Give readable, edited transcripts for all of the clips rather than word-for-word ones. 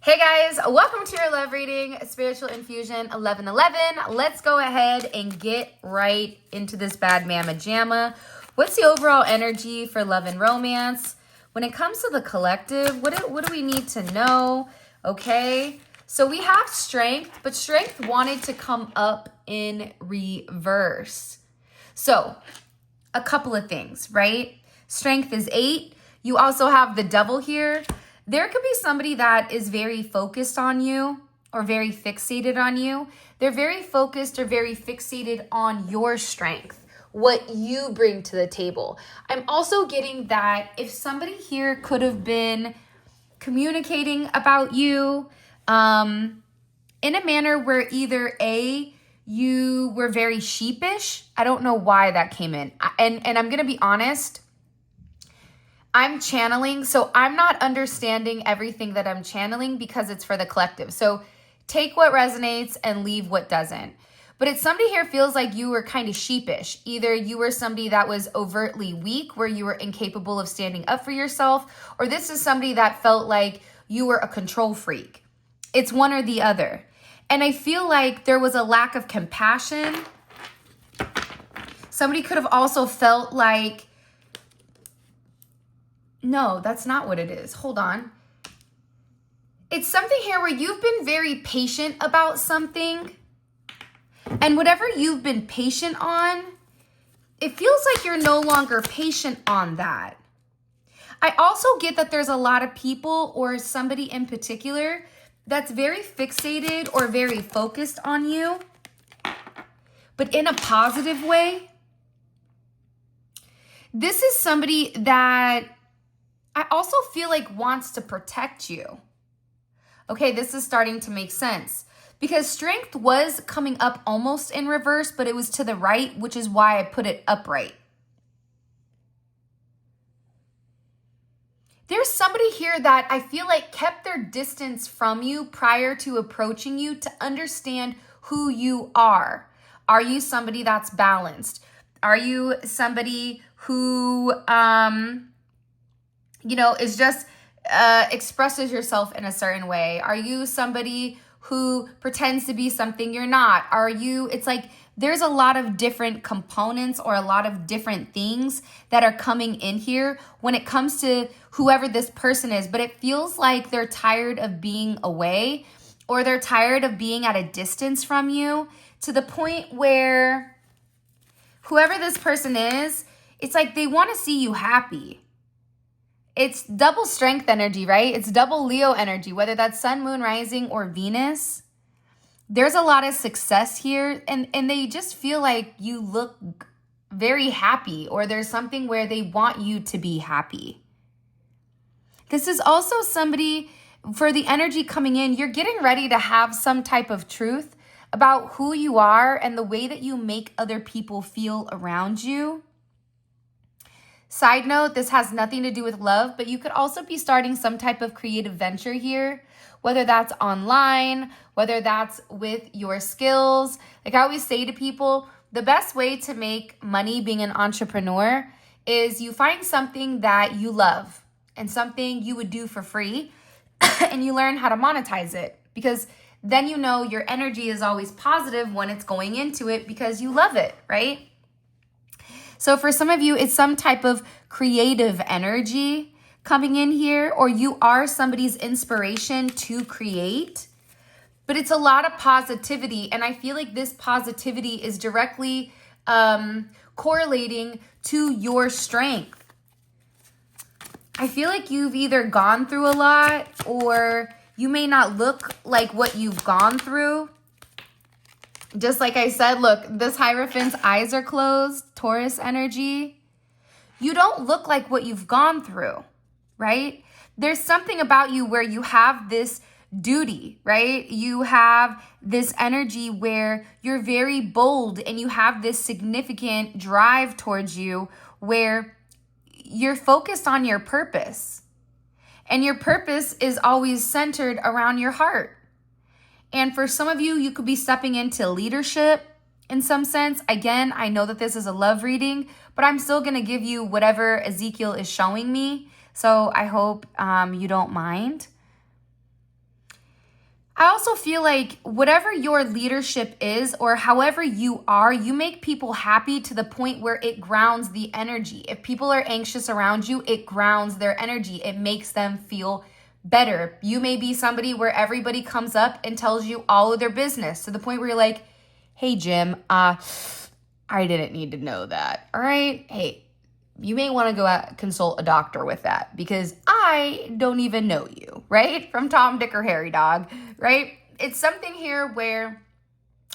Hey guys, welcome to your love reading, Spiritual Infusion 1111. Let's go ahead and get right into this bad mamma jamma. What's the overall energy for love and romance? When it comes to the collective, what do we need to know? Okay, so we have strength, but strength wanted to come up in reverse. So a couple of things, right? Strength is 8. You also have the devil here. There could be somebody that is very focused on you or very fixated on you. They're very focused or very fixated on your strength, what you bring to the table. I'm also getting that if somebody here could have been communicating about you in a manner where either A, you were very sheepish. I don't know why that came in. And I'm going to be honest. I'm channeling, so I'm not understanding everything that I'm channeling because it's for the collective. So take what resonates and leave what doesn't. But it's somebody here feels like you were kind of sheepish. Either you were somebody that was overtly weak, where you were incapable of standing up for yourself, or this is somebody that felt like you were a control freak. It's one or the other. And I feel like there was a lack of compassion. Somebody could have also felt like, no, that's not what it is. Hold on. It's something here where you've been very patient about something. And whatever you've been patient on, it feels like you're no longer patient on that. I also get that there's a lot of people or somebody in particular that's very fixated or very focused on you, but in a positive way. This is somebody that I also feel like wants to protect you. Okay, this is starting to make sense because strength was coming up almost in reverse, but it was to the right, which is why I put it upright. There's somebody here that I feel like kept their distance from you prior to approaching you to understand who you are. Are you somebody that's balanced? Are you somebody who, is just expresses yourself in a certain way? Are you somebody who pretends to be something you're not? It's like there's a lot of different components or a lot of different things that are coming in here when it comes to whoever this person is, but it feels like they're tired of being away or they're tired of being at a distance from you to the point where whoever this person is, it's like they want to see you happy. It's double strength energy, right? It's double Leo energy, whether that's sun, moon, rising, or Venus. There's a lot of success here, and they just feel like you look very happy, or there's something where they want you to be happy. This is also somebody, for the energy coming in, you're getting ready to have some type of truth about who you are and the way that you make other people feel around you. Side note, this has nothing to do with love, but you could also be starting some type of creative venture here, whether that's online, whether that's with your skills. Like I always say to people, the best way to make money being an entrepreneur is you find something that you love and something you would do for free and you learn how to monetize it, because then you know your energy is always positive when it's going into it because you love it, right? So for some of you, it's some type of creative energy coming in here, or you are somebody's inspiration to create, but it's a lot of positivity. And I feel like this positivity is directly correlating to your strength. I feel like you've either gone through a lot or you may not look like what you've gone through. Just like I said, look, this Hierophant's eyes are closed, Taurus energy. You don't look like what you've gone through, right? There's something about you where you have this duty, right? You have this energy where you're very bold and you have this significant drive towards you where you're focused on your purpose. And your purpose is always centered around your heart. And for some of you, you could be stepping into leadership in some sense. Again, I know that this is a love reading, but I'm still going to give you whatever Ezekiel is showing me. So I hope you don't mind. I also feel like whatever your leadership is or however you are, you make people happy to the point where it grounds the energy. If people are anxious around you, it grounds their energy. It makes them feel better. You may be somebody where everybody comes up and tells you all of their business to the point where you're like, hey, Jim, I didn't need to know that. All right. Hey, you may want to go out consult a doctor with that because I don't even know you, right? From Tom, Dick, or Harry, dog, right? It's something here where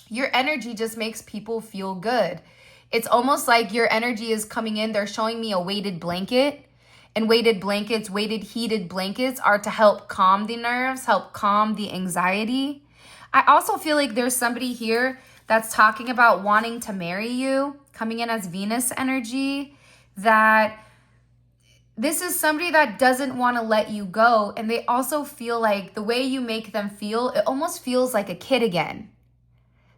your energy just makes people feel good. It's almost like your energy is coming in. They're showing me a weighted blanket, and weighted blankets, weighted heated blankets are to help calm the nerves, help calm the anxiety. I also feel like there's somebody here that's talking about wanting to marry you, coming in as Venus energy, that this is somebody that doesn't want to let you go. And they also feel like the way you make them feel, it almost feels like a kid again.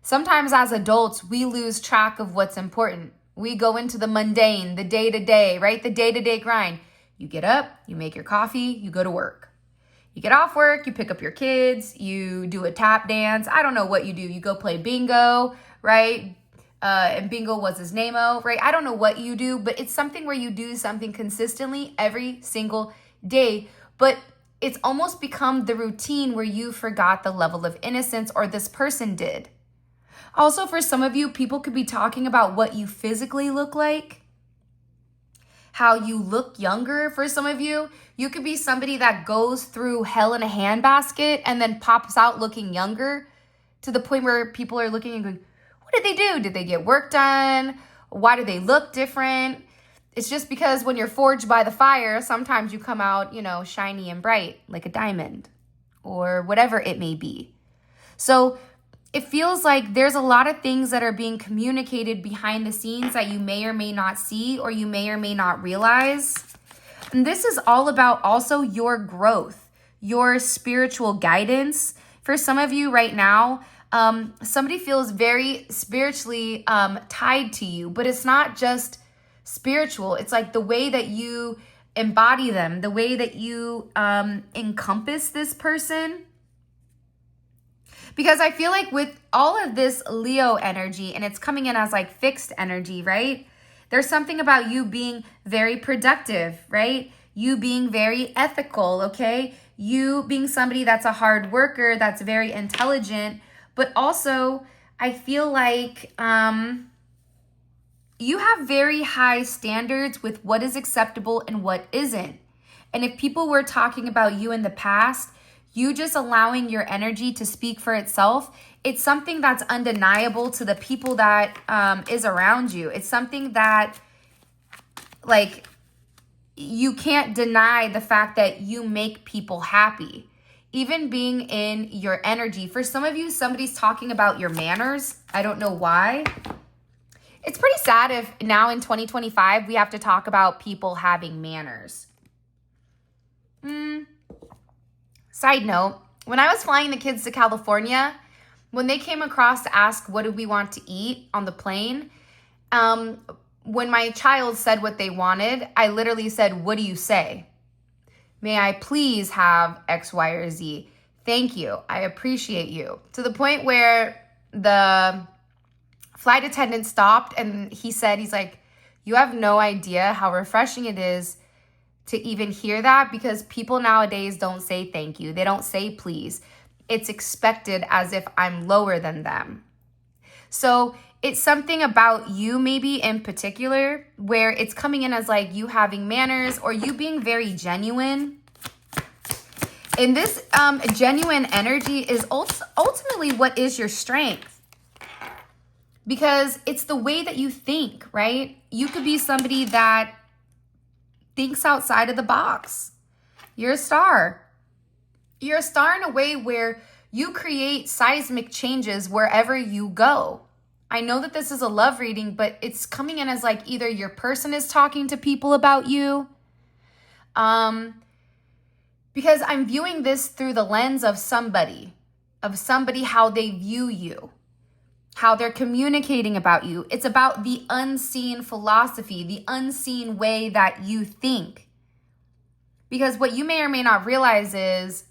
Sometimes as adults, we lose track of what's important. We go into the mundane, the day-to-day, right? The day-to-day grind. You get up, you make your coffee, you go to work. You get off work, you pick up your kids, you do a tap dance. I don't know what you do. You go play bingo, right? And bingo was his name-o, right? I don't know what you do, but it's something where you do something consistently every single day. But it's almost become the routine where you forgot the level of innocence, or this person did. Also, for some of you, people could be talking about what you physically look like, how you look younger. For some of you, you could be somebody that goes through hell in a handbasket and then pops out looking younger to the point where people are looking and going, what did they do? Did they get work done? Why do they look different? It's just because when you're forged by the fire, sometimes you come out, shiny and bright like a diamond or whatever it may be. So it feels like there's a lot of things that are being communicated behind the scenes that you may or may not see or you may or may not realize. And this is all about also your growth, your spiritual guidance. For some of you right now, somebody feels very spiritually tied to you, but it's not just spiritual. It's like the way that you embody them, the way that you encompass this person. Because I feel like with all of this Leo energy, and it's coming in as like fixed energy, right? There's something about you being very productive, right? You being very ethical, okay? You being somebody that's a hard worker, that's very intelligent, but also I feel like you have very high standards with what is acceptable and what isn't. And if people were talking about you in the past, you just allowing your energy to speak for itself, it's something that's undeniable to the people that is around you. It's something that, like, you can't deny the fact that you make people happy. Even being in your energy. For some of you, somebody's talking about your manners. I don't know why. It's pretty sad if now in 2025, we have to talk about people having manners. Side note, when I was flying the kids to California, when they came across to ask what do we want to eat on the plane, when my child said what they wanted, I literally said, what do you say? May I please have X, Y, or Z? Thank you. I appreciate you. To the point where the flight attendant stopped and he's like, you have no idea how refreshing it is to even hear that, because people nowadays don't say thank you. They don't say please. It's expected as if I'm lower than them. So it's something about you maybe in particular where it's coming in as like you having manners or you being very genuine. And this genuine energy is ultimately what is your strength. Because it's the way that you think, right? You could be somebody that thinks outside of the box. You're a star. You're a star in a way where you create seismic changes wherever you go. I know that this is a love reading, but it's coming in as like either your person is talking to people about you, because I'm viewing this through the lens of somebody, how they view you, how they're communicating about you. It's about the unseen philosophy, the unseen way that you think. Because what you may or may not realize is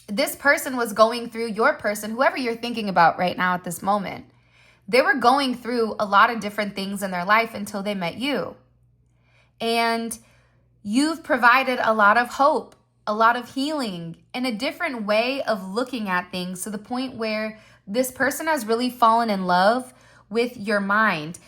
this person was going through, your person, whoever you're thinking about right now at this moment, they were going through a lot of different things in their life until they met you. And you've provided a lot of hope, a lot of healing, and a different way of looking at things, to the point where this person has really fallen in love with your mind.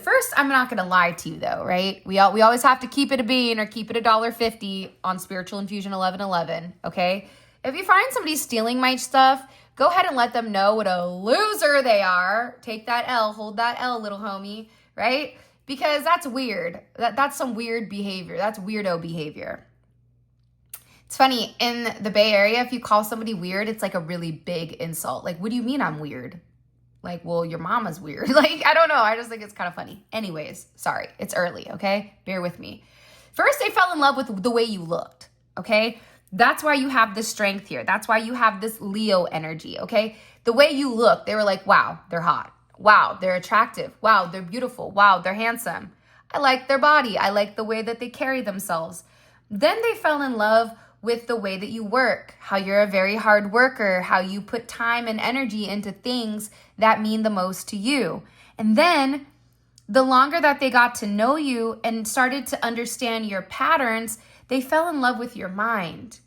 First, I'm not going to lie to you though, right? We always have to keep it a bean or keep it $1.50 on Spiritual Infusion 1111, okay? If you find somebody stealing my stuff, go ahead and let them know what a loser they are. Take that L, hold that L, little homie, right? Because that's weird. That's some weird behavior. That's weirdo behavior. It's funny, in the Bay Area, if you call somebody weird, it's like a really big insult. Like, what do you mean I'm weird? Like, well, your mama's weird. Like, I don't know. I just think it's kind of funny. Anyways, sorry. It's early, okay? Bear with me. First, they fell in love with the way you looked, okay? That's why you have this strength here. That's why you have this Leo energy, okay? The way you look, they were like, wow, they're hot. Wow, they're attractive. Wow, they're beautiful. Wow, they're handsome. I like their body. I like the way that they carry themselves. Then they fell in love with the way that you work, how you're a very hard worker, how you put time and energy into things that mean the most to you. And then the longer that they got to know you and started to understand your patterns, they fell in love with your mind.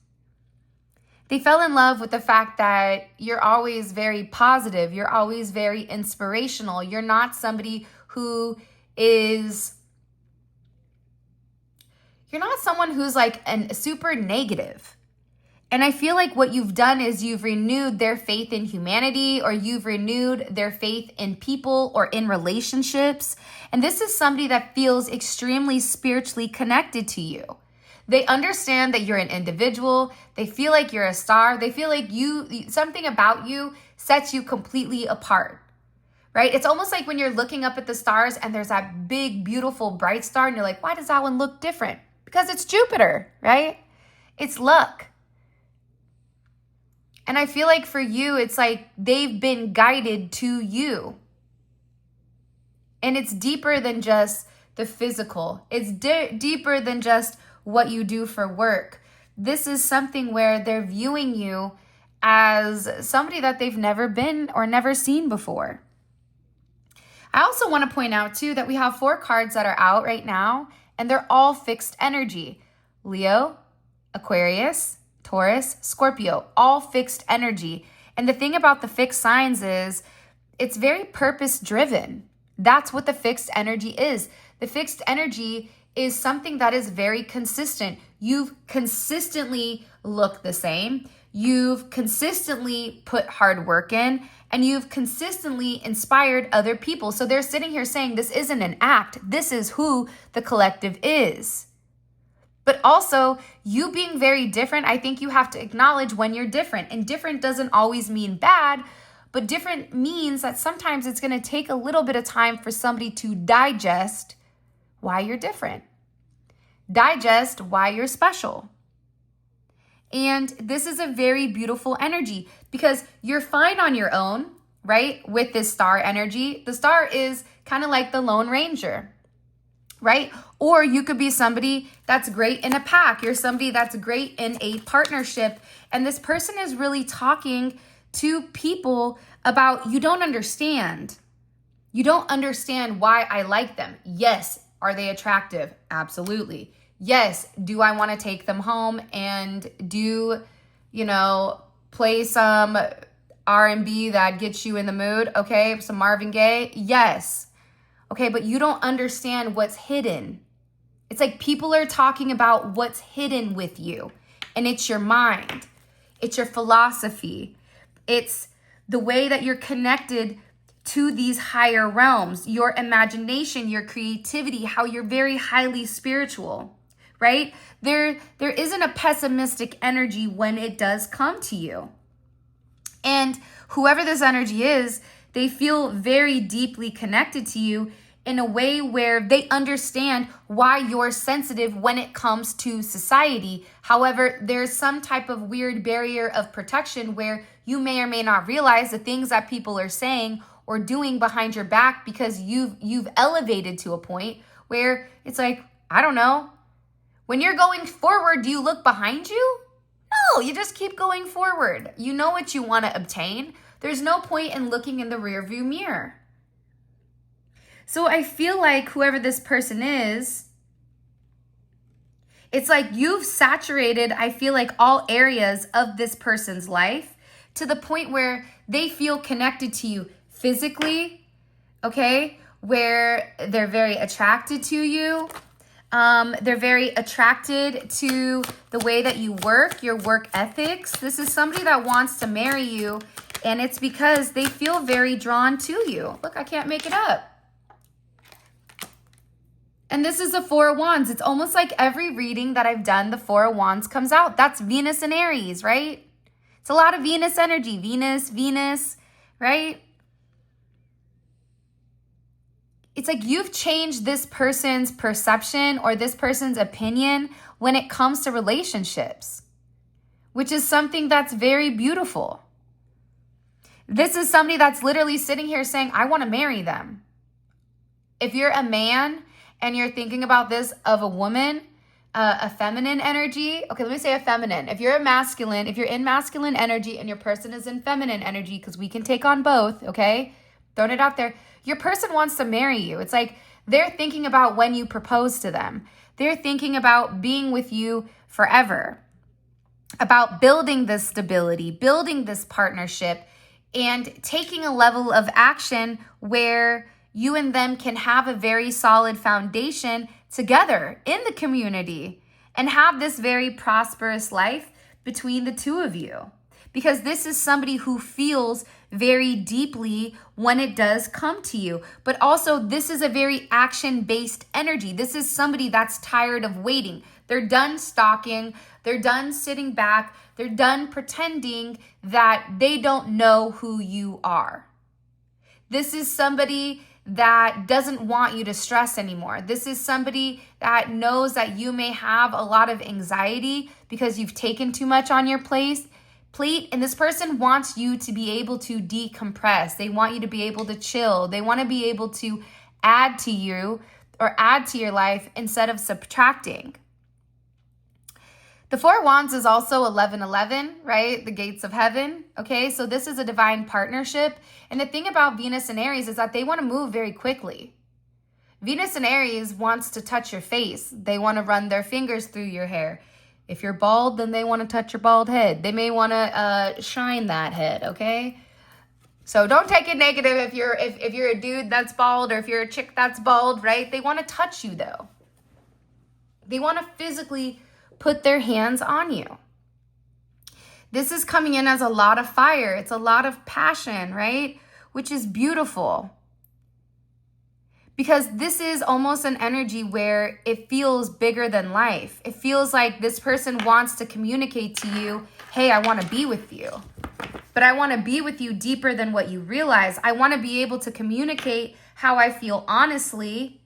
They fell in love with the fact that you're always very positive. You're always very inspirational. You're not somebody who is... You're not someone who's like super negative. And I feel like what you've done is you've renewed their faith in humanity, or you've renewed their faith in people or in relationships. And this is somebody that feels extremely spiritually connected to you. They understand that you're an individual. They feel like you're a star. They feel like something about you sets you completely apart. Right? It's almost like when you're looking up at the stars and there's that big, beautiful, bright star, and you're like, why does that one look different? Because it's Jupiter, right? It's luck. And I feel like for you, it's like they've been guided to you. And it's deeper than just the physical. It's deeper than just what you do for work. This is something where they're viewing you as somebody that they've never been or never seen before. I also want to point out too that we have 4 cards that are out right now, and they're all fixed energy. Leo, Aquarius, Taurus, Scorpio, all fixed energy. And the thing about the fixed signs is it's very purpose driven. That's what the fixed energy is. The fixed energy is something that is very consistent. You've consistently looked the same. You've consistently put hard work in, and you've consistently inspired other people. So they're sitting here saying this isn't an act. This is who the collective is. But also, you being very different, I think you have to acknowledge when you're different. And different doesn't always mean bad, but different means that sometimes it's going to take a little bit of time for somebody to digest why you're different. Digest why you're special. And this is a very beautiful energy because you're fine on your own, right? With this star energy. The star is kind of like the Lone Ranger, right? Or you could be somebody that's great in a pack. You're somebody that's great in a partnership. And this person is really talking to people about, you don't understand. You don't understand why I like them. Yes. Are they attractive? Absolutely. Yes. Do I want to take them home and play some R&B that gets you in the mood? Okay. Some Marvin Gaye? Yes. Okay. But you don't understand what's hidden. It's like people are talking about what's hidden with you, and it's your mind. It's your philosophy. It's the way that you're connected to these higher realms, your imagination, your creativity, how you're very highly spiritual, right? There isn't a pessimistic energy when it does come to you. And whoever this energy is, they feel very deeply connected to you in a way where they understand why you're sensitive when it comes to society. However, there's some type of weird barrier of protection where you may or may not realize the things that people are saying or doing behind your back because you've elevated to a point where it's like, I don't know. When you're going forward, do you look behind you? No, you just keep going forward. You know what you want to obtain. There's no point in looking in the rearview mirror. So I feel like whoever this person is, it's like you've saturated, I feel like, all areas of this person's life to the point where they feel connected to you physically, okay? Where they're very attracted to you. They're very attracted to the way that you work, your work ethics. This is somebody that wants to marry you, and it's because they feel very drawn to you. Look, I can't make it up. And this is the Four of Wands. It's almost like every reading that I've done, the Four of Wands comes out. That's Venus and Aries, right? It's a lot of Venus energy. Venus, right? It's like you've changed this person's perception or this person's opinion when it comes to relationships, which is something that's very beautiful. This is somebody that's literally sitting here saying, I want to marry them. If you're a man and you're thinking about this of a woman, a feminine energy. Okay, let me say a feminine. If you're a masculine, if you're in masculine energy and your person is in feminine energy, because we can take on both, okay? Throwing it out there. Your person wants to marry you. It's like they're thinking about when you propose to them. They're thinking about being with you forever, about building this stability, building this partnership, and taking a level of action where you and them can have a very solid foundation together in the community and have this very prosperous life between the two of you. Because this is somebody who feels very deeply when it does come to you. But also, this is a very action-based energy. This is somebody that's tired of waiting. They're done stalking. They're done sitting back. They're done pretending that they don't know who you are. This is somebody that doesn't want you to stress anymore. This is somebody that knows that you may have a lot of anxiety because you've taken too much on your plate, and this person wants you to be able to decompress. They want you to be able to chill. They want to be able to add to you or add to your life instead of subtracting. The Four of Wands is also 1111, right? The gates of heaven, okay? So this is a divine partnership. And the thing about Venus and Aries is that they want to move very quickly. Venus and Aries wants to touch your face. They want to run their fingers through your hair. If you're bald, then they want to touch your bald head. They may want to shine that head, okay? So don't take it negative if you're a dude that's bald or if you're a chick that's bald, right? They want to touch you though. They want to physically put their hands on you. This is coming in as a lot of fire. It's a lot of passion, right? Which is beautiful. Because this is almost an energy where it feels bigger than life. It feels like this person wants to communicate to you, hey, I want to be with you. But I want to be with you deeper than what you realize. I want to be able to communicate how I feel honestly.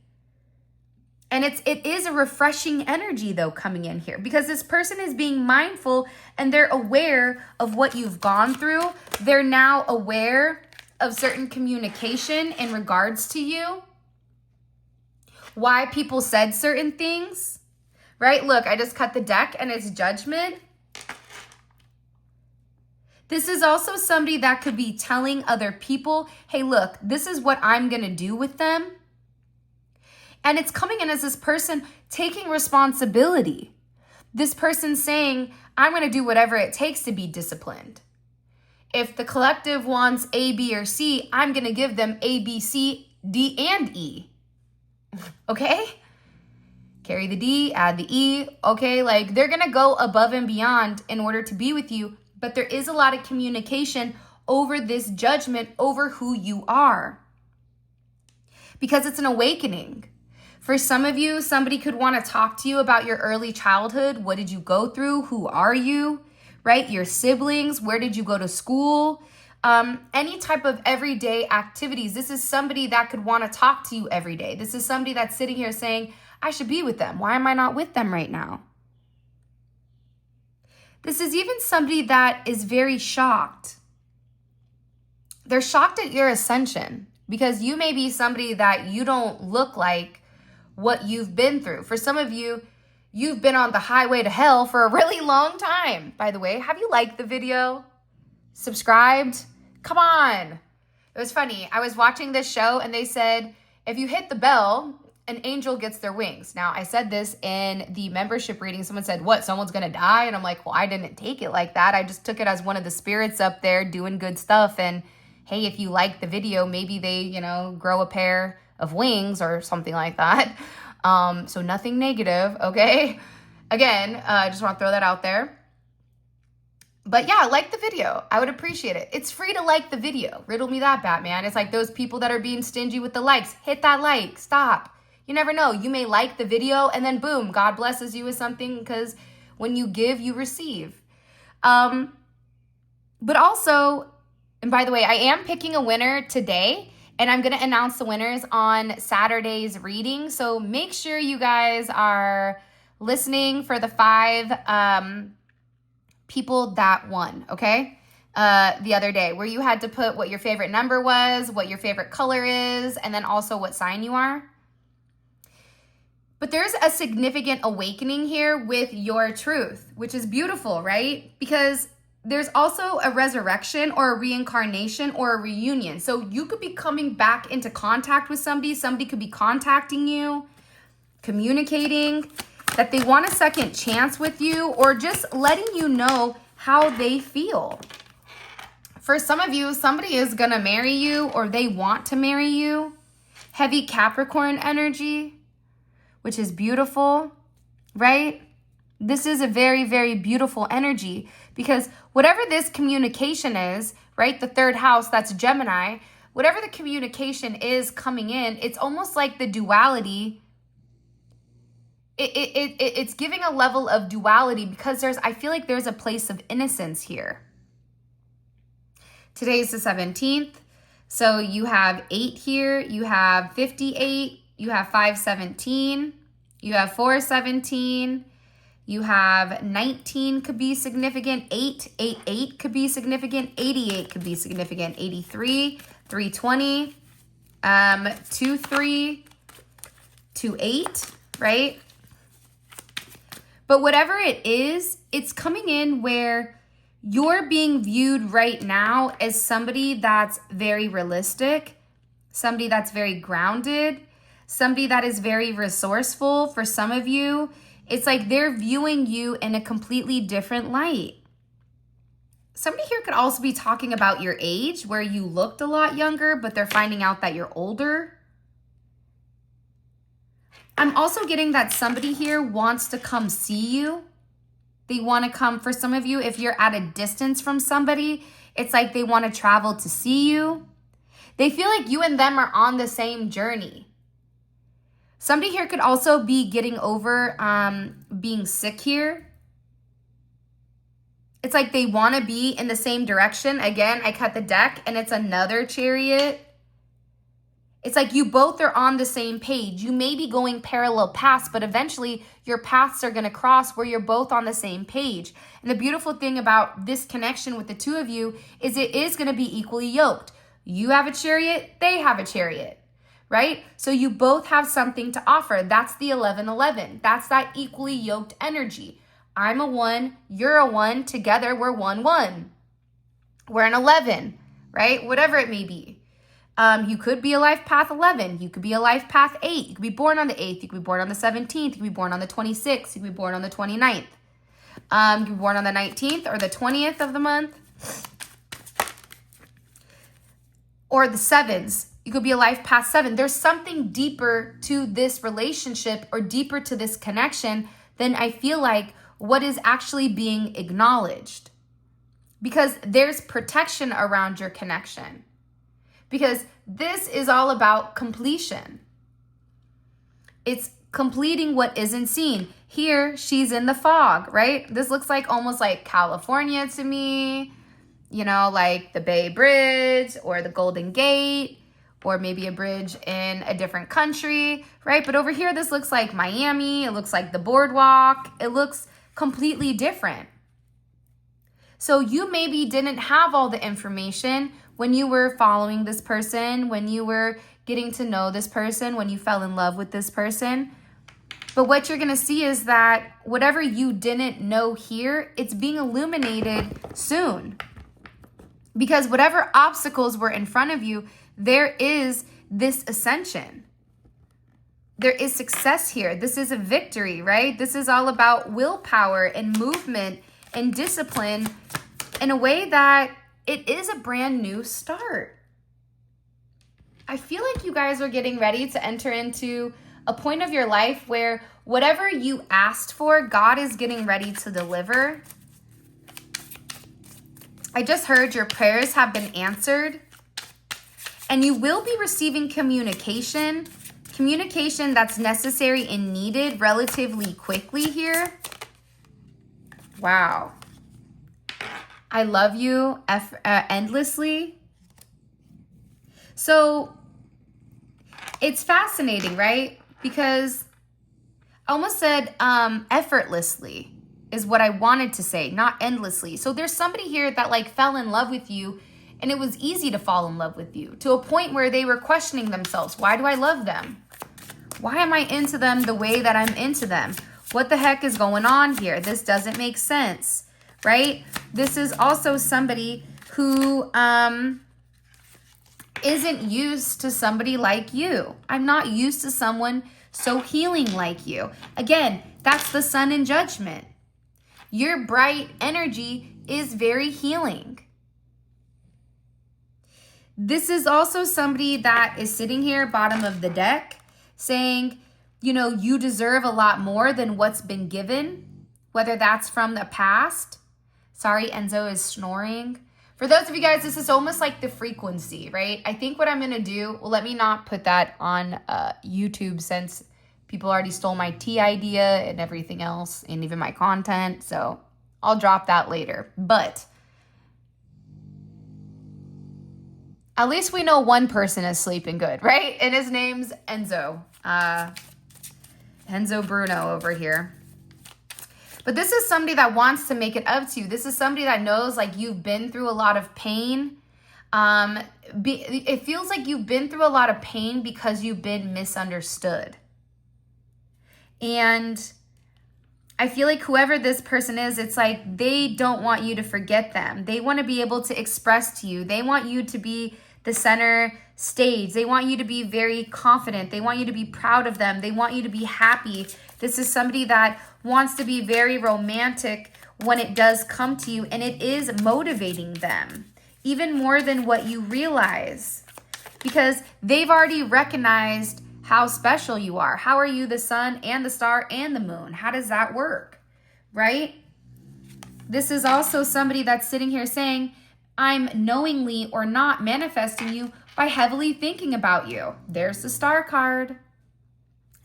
And it is a refreshing energy, though, coming in here. Because this person is being mindful and they're aware of what you've gone through. They're now aware of certain communication in regards to you. Why people said certain things, right? Look, I just cut the deck and it's Judgment. This is also somebody that could be telling other people, hey, look, this is what I'm going to do with them. And it's coming in as this person taking responsibility. This person saying, I'm going to do whatever it takes to be disciplined. If the collective wants A, B, or C, I'm going to give them A, B, C, D, and E. Okay? Carry the D, add the E. Okay? Like they're going to go above and beyond in order to be with you. But there is a lot of communication over this judgment over who you are. Because it's an awakening. For some of you, somebody could want to talk to you about your early childhood. What did you go through? Who are you? Right? Your siblings. Where did you go to school? Any type of everyday activities. This is somebody that could want to talk to you every day. This is somebody that's sitting here saying, I should be with them. Why am I not with them right now? This is even somebody that is very shocked. They're shocked at your ascension because you may be somebody that you don't look like what you've been through. For some of you, you've been on the highway to hell for a really long time. By the way, have you liked the video? Subscribed? Come on. It was funny. I was watching this show and they said, if you hit the bell, an angel gets their wings. Now, I said this in the membership reading. Someone said, what, someone's going to die? And I'm like, well, I didn't take it like that. I just took it as one of the spirits up there doing good stuff. And hey, if you like the video, maybe they, you know, grow a pair of wings or something like that. So nothing negative, okay? Again, I just want to throw that out there. But yeah, like the video. I would appreciate it. It's free to like the video. Riddle me that, Batman. It's like those people that are being stingy with the likes. Hit that like. Stop. You never know. You may like the video and then boom, God blesses you with something, because when you give, you receive. But also, and by the way, I am picking a winner today, and I'm going to announce the winners on Saturday's reading. So make sure you guys are listening for the 5 people that won, okay? The other day, where you had to put what your favorite number was, what your favorite color is, and then also what sign you are. But there's a significant awakening here with your truth, which is beautiful, right? Because there's also a resurrection or a reincarnation or a reunion. So you could be coming back into contact with somebody. Somebody could be contacting you, communicating that they want a second chance with you, or just letting you know how they feel. For some of you, somebody is going to marry you, or they want to marry you. Heavy Capricorn energy, which is beautiful, right? This is a very, very beautiful energy, because whatever this communication is, right? The 3rd house, that's Gemini, whatever the communication is coming in, it's almost like the duality. It's giving a level of duality, because I feel like there's a place of innocence here. Today's the 17th. So you have 8 here, you have 58, you have 517, you have 417, you have 19 could be significant, 888 could be significant, 88 could be significant, 83, 320, 23, 28, right? But whatever it is, it's coming in where you're being viewed right now as somebody that's very realistic, somebody that's very grounded, somebody that is very resourceful. For some of you, it's like they're viewing you in a completely different light. Somebody here could also be talking about your age, where you looked a lot younger, but they're finding out that you're older. I'm also getting that somebody here wants to come see you. They want to come, for some of you, if you're at a distance from somebody, it's like they want to travel to see you. They feel like you and them are on the same journey. Somebody here could also be getting over being sick here. It's like they want to be in the same direction. Again, I cut the deck and it's another Chariot. It's like you both are on the same page. You may be going parallel paths, but eventually your paths are going to cross where you're both on the same page. And the beautiful thing about this connection with the two of you is it is going to be equally yoked. You have a Chariot, they have a Chariot, right? So you both have something to offer. That's the 11-11. That's that equally yoked energy. I'm a 1, you're a 1, together we're 1-1. We're an 11, right? Whatever it may be. You could be a life path 11. You could be a life path 8. You could be born on the 8th. You could be born on the 17th. You could be born on the 26th. You could be born on the 29th. You could be born on the 19th or the 20th of the month. Or the 7s. You could be a life path 7. There's something deeper to this relationship or deeper to this connection than I feel like what is actually being acknowledged. Because there's protection around your connection. Because this is all about completion. It's completing what isn't seen. Here, she's in the fog, right? This looks like almost like California to me. You know, like the Bay Bridge or the Golden Gate, or maybe a bridge in a different country, right? But over here, this looks like Miami. It looks like the boardwalk. It looks completely different. So you maybe didn't have all the information when you were following this person, when you were getting to know this person, when you fell in love with this person. But what you're going to see is that whatever you didn't know here, it's being illuminated soon. Because whatever obstacles were in front of you, there is this ascension. There is success here. This is a victory, right? This is all about willpower and movement and discipline in a way that it is a brand new start. I feel like you guys are getting ready to enter into a point of your life where whatever you asked for, God is getting ready to deliver. I just heard your prayers have been answered, and you will be receiving communication that's necessary and needed relatively quickly here. Wow. I love you endlessly. So it's fascinating, right? Because I almost said effortlessly is what I wanted to say, not endlessly. So there's somebody here that like fell in love with you, and it was easy to fall in love with you to a point where they were questioning themselves. Why do I love them? Why am I into them the way that I'm into them? What the heck is going on here? This doesn't make sense, right? This is also somebody who isn't used to somebody like you. I'm not used to someone so healing like you. Again, that's the sun in judgment. Your bright energy is very healing. This is also somebody that is sitting here, bottom of the deck, saying, you know, you deserve a lot more than what's been given, whether that's from the past. Sorry, Enzo is snoring. For those of you guys, this is almost like the frequency, right? I think what I'm going to do, well, let me not put that on YouTube since people already stole my tea idea and everything else and even my content. So I'll drop that later. But at least we know one person is sleeping good, right? And his name's Enzo. Enzo Bruno over here. But this is somebody that wants to make it up to you. This is somebody that knows like you've been through a lot of pain. It feels like you've been through a lot of pain because you've been misunderstood. And I feel like whoever this person is, it's like they don't want you to forget them. They want to be able to express to you. They want you to be the center stage. They want you to be very confident. They want you to be proud of them. They want you to be happy. This is somebody that wants to be very romantic when it does come to you, and it is motivating them even more than what you realize, because they've already recognized how special you are. How are you the sun and the star and the moon? How does that work, right? This is also somebody that's sitting here saying, I'm knowingly or not manifesting you by heavily thinking about you. There's the star card.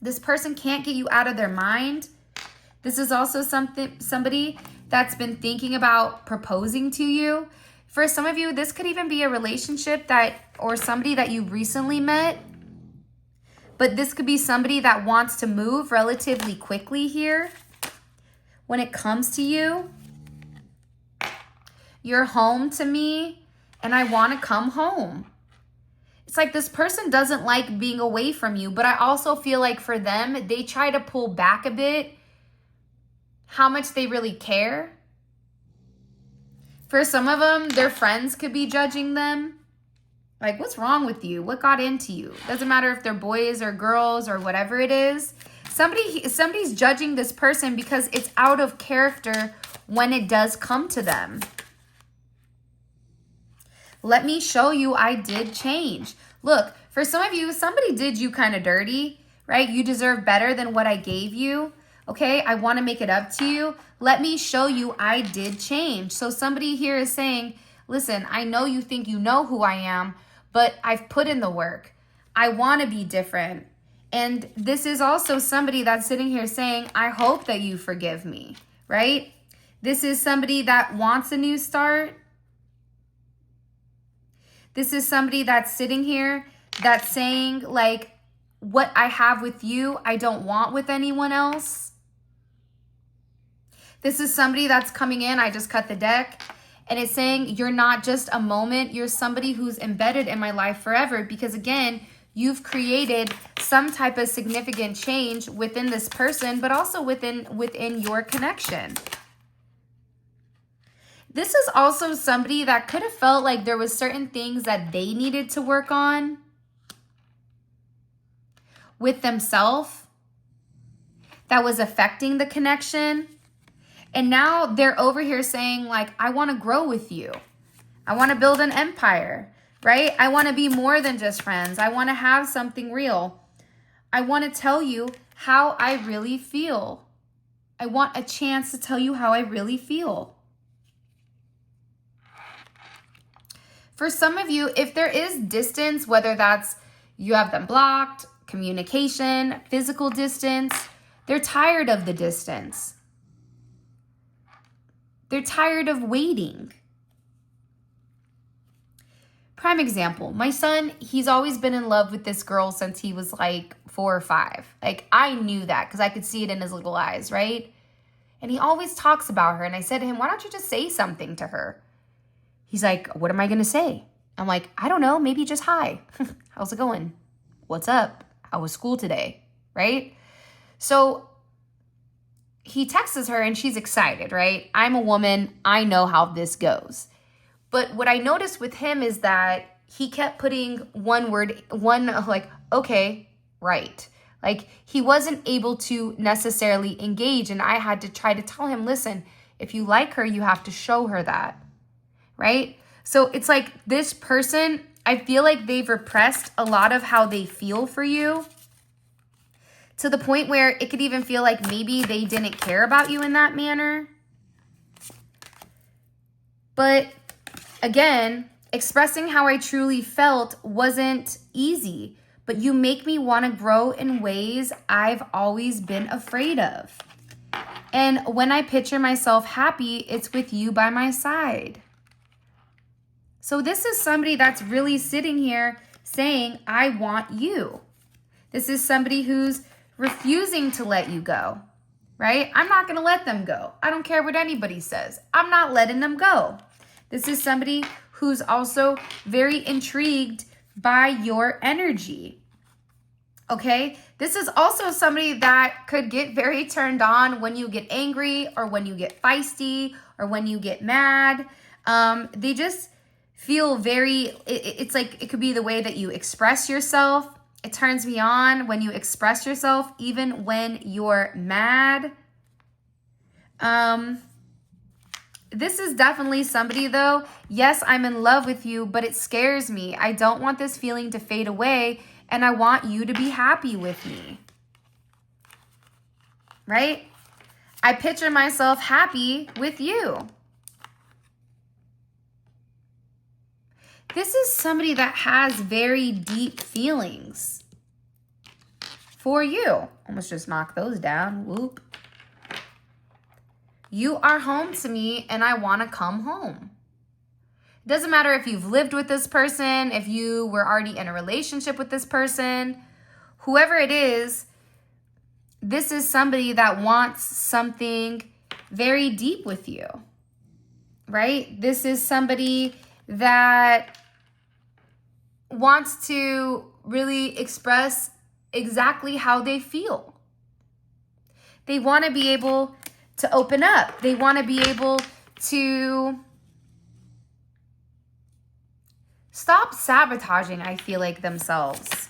This person can't get you out of their mind. This is also somebody that's been thinking about proposing to you. For some of you, this could even be a relationship or somebody that you recently met. But this could be somebody that wants to move relatively quickly here. When it comes to you, you're home to me and I want to come home. It's like this person doesn't like being away from you, but I also feel like for them, they try to pull back a bit how much they really care. For some of them, their friends could be judging them. Like, what's wrong with you? What got into you? Doesn't matter if they're boys or girls or whatever it is. Somebody's judging this person because it's out of character when it does come to them. Let me show you I did change. Look, for some of you, somebody did you kind of dirty, right? You deserve better than what I gave you. Okay, I want to make it up to you. Let me show you I did change. So somebody here is saying, listen, I know you think you know who I am, but I've put in the work. I want to be different. And this is also somebody that's sitting here saying, I hope that you forgive me, right? This is somebody that wants a new start. This is somebody that's sitting here that's saying, like, what I have with you, I don't want with anyone else. This is somebody that's coming in, I just cut the deck, and it's saying, you're not just a moment, you're somebody who's embedded in my life forever. Because again, You've created some type of significant change within this person, but also within your connection. This is also somebody that could have felt like there was certain things that they needed to work on with themselves that was affecting the connection. And now they're over here saying like, I want to grow with you. I want to build an empire, right? I want to be more than just friends. I want to have something real. I want to tell you how I really feel. I want a chance to tell you how I really feel. For some of you, if there is distance, whether that's you have them blocked, communication, physical distance, they're tired of the distance. They're tired of waiting. Prime example, my son, he's always been in love with this girl since he was like 4 or 5. Like I knew that because I could see it in his little eyes, right? And he always talks about her. And I said to him, why don't you just say something to her? He's like, what am I going to say? I'm like, I don't know, maybe just hi. How's it going? What's up? How was school today? Right? So he texts her and she's excited, right? I'm a woman. I know how this goes. But what I noticed with him is that he kept putting one like, okay, right. Like he wasn't able to necessarily engage. And I had to try to tell him, listen, if you like her, you have to show her that. Right? So it's like this person, I feel like they've repressed a lot of how they feel for you to the point where it could even feel like maybe they didn't care about you in that manner. But again, expressing how I truly felt wasn't easy, but you make me want to grow in ways I've always been afraid of. And when I picture myself happy, it's with you by my side. So this is somebody that's really sitting here saying, I want you. This is somebody who's refusing to let you go, right? I'm not going to let them go. I don't care what anybody says. I'm not letting them go. This is somebody who's also very intrigued by your energy, okay? This is also somebody that could get very turned on when you get angry or when you get feisty or when you get mad. They just feel very, it's like it could be the way that you express yourself. It turns me on when you express yourself, even when you're mad. This is definitely somebody though. Yes, I'm in love with you, but it scares me. I don't want this feeling to fade away, and I want you to be happy with me. Right? I picture myself happy with you. This is somebody that has very deep feelings for you. Almost just knock those down. Whoop. You are home to me and I want to come home. It doesn't matter if you've lived with this person, if you were already in a relationship with this person, whoever it is, this is somebody that wants something very deep with you, right? This is somebody that wants to really express exactly how they feel. They want to be able to open up. They want to be able to stop sabotaging, I feel like, themselves.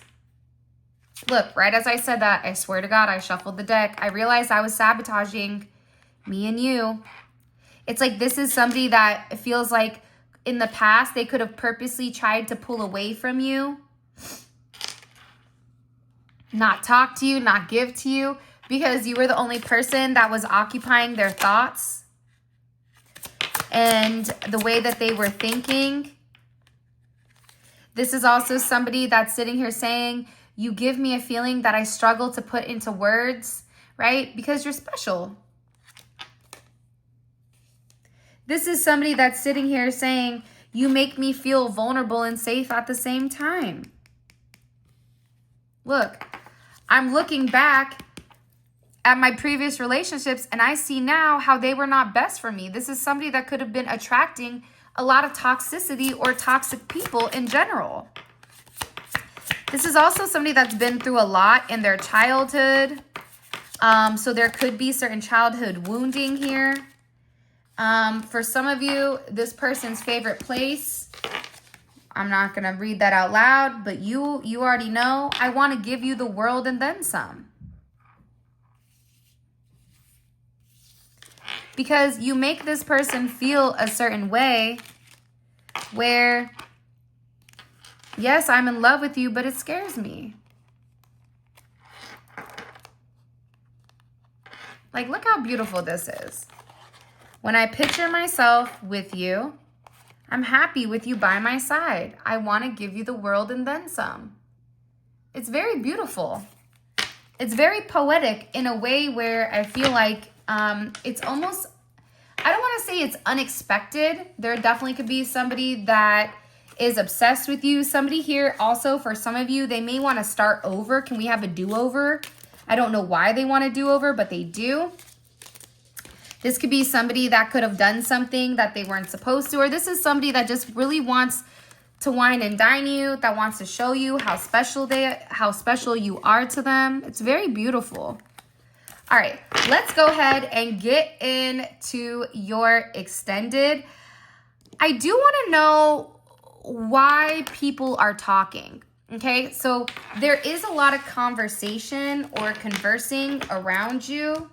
Look, right as I said that, I swear to God, I shuffled the deck. I realized I was sabotaging me and you. It's like this is somebody that feels like in the past, they could have purposely tried to pull away from you, not talk to you, not give to you, because you were the only person that was occupying their thoughts and the way that they were thinking. This is also somebody that's sitting here saying, you give me a feeling that I struggle to put into words, right? Because you're special. This is somebody that's sitting here saying, you make me feel vulnerable and safe at the same time. Look, I'm looking back at my previous relationships and I see now how they were not best for me. This is somebody that could have been attracting a lot of toxicity or toxic people in general. This is also somebody that's been through a lot in their childhood. So there could be certain childhood wounding here. For some of you, this person's favorite place, I'm not going to read that out loud, but you already know, I want to give you the world and then some. Because you make this person feel a certain way where, yes, I'm in love with you, but it scares me. Like, look how beautiful this is. When I picture myself with you, I'm happy with you by my side. I want to give you the world and then some. It's very beautiful. It's very poetic in a way where I feel like it's almost, I don't want to say it's unexpected. There definitely could be somebody that is obsessed with you. Somebody here also, for some of you, they may want to start over. Can we have a do-over? I don't know why they want to do-over, but they do. This could be somebody that could have done something that they weren't supposed to, or this is somebody that just really wants to wine and dine you, that wants to show you how special you are to them. It's very beautiful. All right, let's go ahead and get into your extended. I do want to know why people are talking. Okay, so there is a lot of conversation or conversing around you.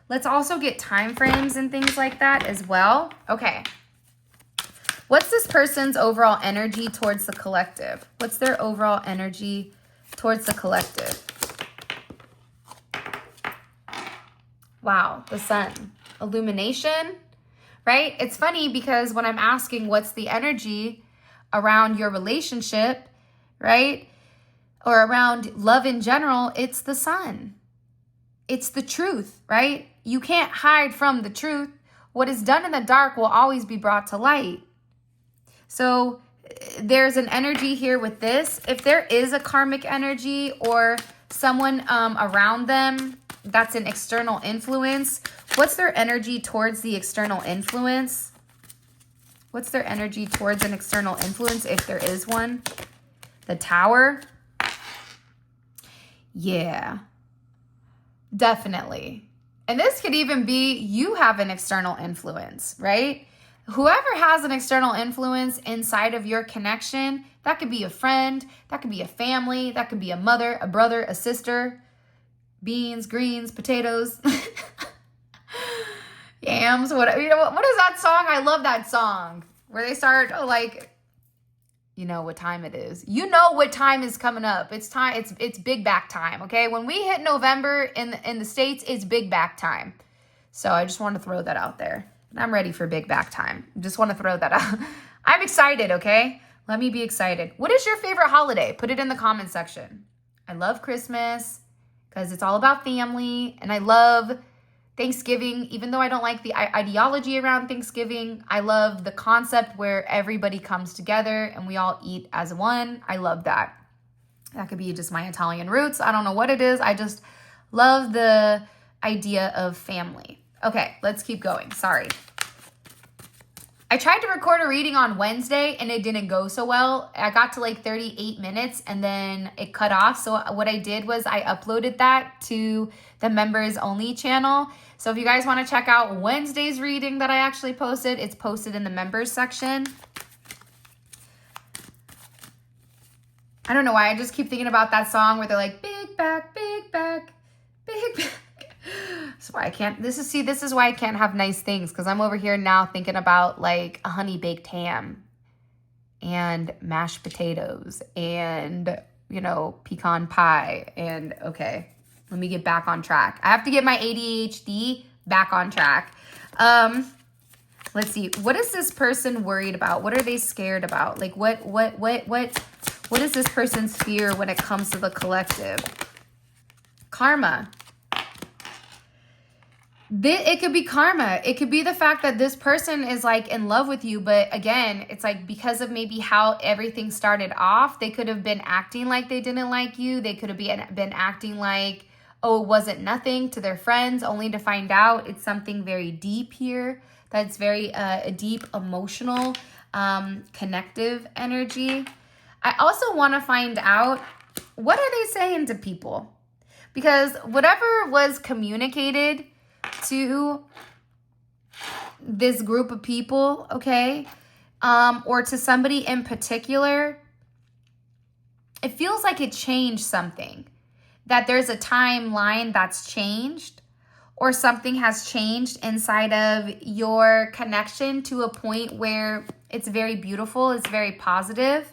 Let's also get time frames and things like that as well. Okay. What's this person's overall energy towards the collective? What's their overall energy towards the collective? Wow, the sun. Illumination, right? It's funny because when I'm asking what's the energy around your relationship, right? Or around love in general, it's the sun. It's the truth, right? You can't hide from the truth. What is done in the dark will always be brought to light. So there's an energy here with this. If there is a karmic energy or someone around them that's an external influence, what's their energy towards the external influence? What's their energy towards an external influence if there is one? The Tower. Yeah, definitely. And this could even be you have an external influence, right? Whoever has an external influence inside of your connection, that could be a friend, that could be a family, that could be a mother, a brother, a sister, beans, greens, potatoes, yams, whatever. You know, what is that song? I love that song where they start like, you know what time it is. You know what time is coming up. It's time. It's big back time. Okay, when we hit November in the States, it's big back time. So I just want to throw that out there. And I'm ready for big back time. Just want to throw that out. I'm excited. Okay, let me be excited. What is your favorite holiday? Put it in the comment section. I love Christmas because it's all about family, and I love Thanksgiving, even though I don't like the ideology around Thanksgiving. I love the concept where everybody comes together and we all eat as one. I love that. That could be just my Italian roots. I don't know what it is. I just love the idea of family. Okay, let's keep going. Sorry. I tried to record a reading on Wednesday and it didn't go so well. I got to like 38 minutes and then it cut off. So what I did was I uploaded that to the members only channel. So if you guys want to check out Wednesday's reading that I actually posted, it's posted in the members section. I don't know why. I just keep thinking about that song where they're like, big back, big back, big back. That's why I can't, this is why I can't have nice things, because I'm over here now thinking about like a honey baked ham and mashed potatoes and, you know, pecan pie. And okay, let me get back on track. I have to get my ADHD back on track. Let's see. What is this person worried about? What are they scared about? Like what is this person's fear when it comes to the collective? Karma. It could be karma. It could be the fact that this person is like in love with you. But again, it's like because of maybe how everything started off, they could have been acting like they didn't like you. They could have been acting like, oh, it wasn't nothing to their friends, only to find out it's something very deep here. That's very a deep emotional, connective energy. I also want to find out, what are they saying to people? Because whatever was communicated to this group of people, okay, or to somebody in particular, it feels like it changed something. That there's a timeline that's changed, or something has changed inside of your connection to a point where it's very beautiful, it's very positive.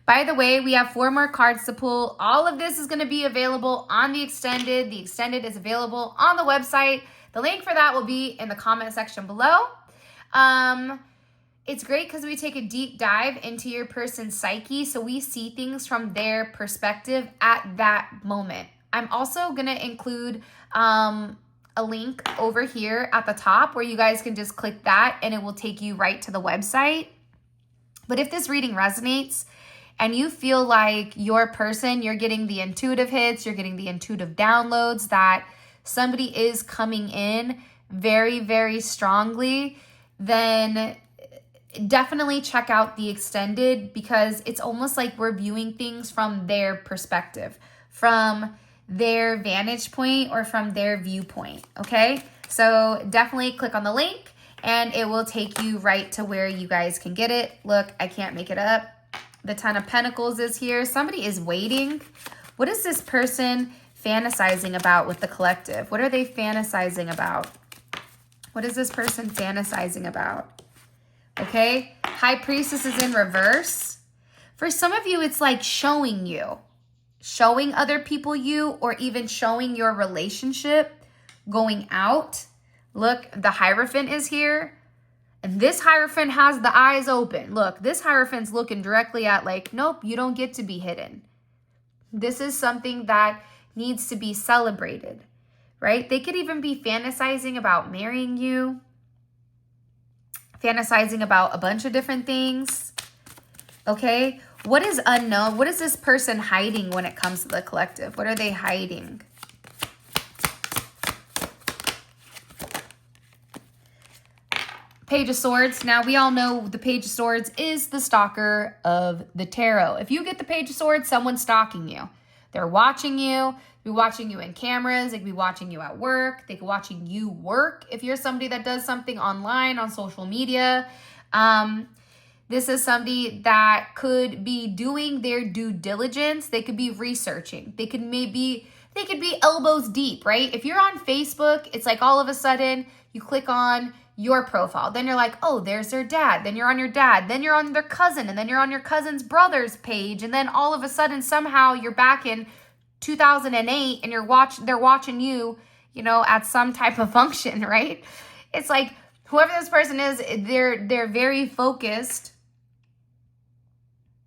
By the way, we have 4 more cards to pull. All of this is going to be available on the extended. The extended is available on the website. The link for that will be in the comment section below. It's great because we take a deep dive into your person's psyche, so we see things from their perspective at that moment. I'm also going to include a link over here at the top where you guys can just click that and it will take you right to the website. But if this reading resonates and you feel like your person, you're getting the intuitive hits, you're getting the intuitive downloads, that somebody is coming in very, very strongly, then definitely check out the extended, because it's almost like we're viewing things from their perspective, from their vantage point, or from their viewpoint, okay? So definitely click on the link and it will take you right to where you guys can get it. Look, I can't make it up. The 10 of Pentacles is here. Somebody is waiting. What is this person fantasizing about with the collective? What are they fantasizing about? What is this person fantasizing about? Okay, High Priestess is in reverse. For some of you, it's like showing you, showing other people you, or even showing your relationship going out. Look, the Hierophant is here. And this Hierophant has the eyes open. Look, this Hierophant's looking directly at, like, nope, you don't get to be hidden. This is something that needs to be celebrated, right? They could even be fantasizing about marrying you, fantasizing about a bunch of different things, okay? What is unknown? What is this person hiding when it comes to the collective? What are they hiding? Page of Swords. Now, we all know the Page of Swords is the stalker of the tarot. If you get the Page of Swords, someone's stalking you. They're watching you. They could be watching you in cameras. They could be watching you at work. They could be watching you work. If you're somebody that does something online on social media, this is somebody that could be doing their due diligence. They could be researching. They could be elbows deep, right? If you're on Facebook, it's like all of a sudden you click on your profile. Then you're like, oh, there's their dad. Then you're on your dad. Then you're on their cousin. And then you're on your cousin's brother's page. And then all of a sudden, somehow you're back in 2008 and they're watching you, at some type of function, right? It's like whoever this person is, they're very focused.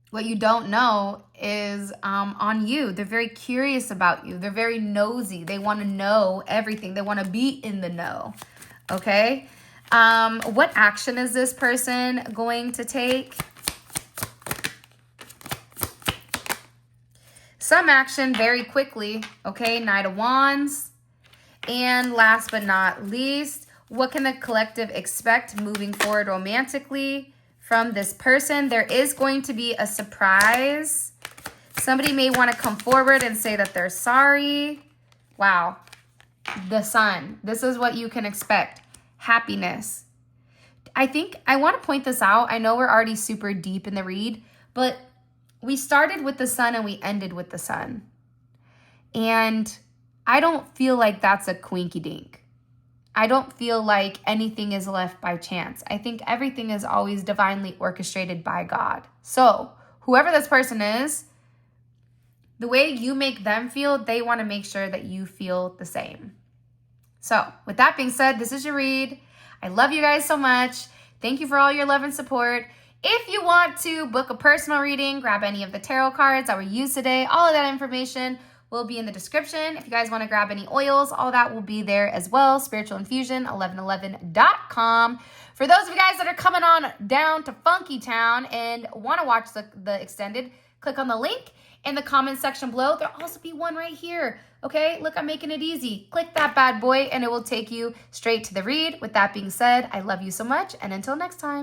What you don't know is on you. They're very curious about you. They're very nosy. They want to know everything. They want to be in the know, okay? What action is this person going to take? Some action very quickly, okay? Knight of Wands. And last but not least, what can the collective expect moving forward romantically from this person? There is going to be a surprise. Somebody may want to come forward and say that they're sorry. Wow. The Sun. This is what you can expect. Happiness. I think I want to point this out. I know we're already super deep in the read, but we started with the Sun and we ended with the Sun. And I don't feel like that's a quinky dink. I don't feel like anything is left by chance. I think everything is always divinely orchestrated by God. So whoever this person is, the way you make them feel, they want to make sure that you feel the same. So with that being said, this is your read. I love you guys so much. Thank you for all your love and support. If you want to book a personal reading, grab any of the tarot cards that were used today. All of that information will be in the description. If you guys want to grab any oils, all that will be there as well. spiritualinfusion1111.com. For those of you guys that are coming on down to Funky Town and want to watch the extended, click on the link in the comment section below. There'll also be one right here. Okay, look, I'm making it easy. Click that bad boy and it will take you straight to the read. With that being said, I love you so much, and until next time.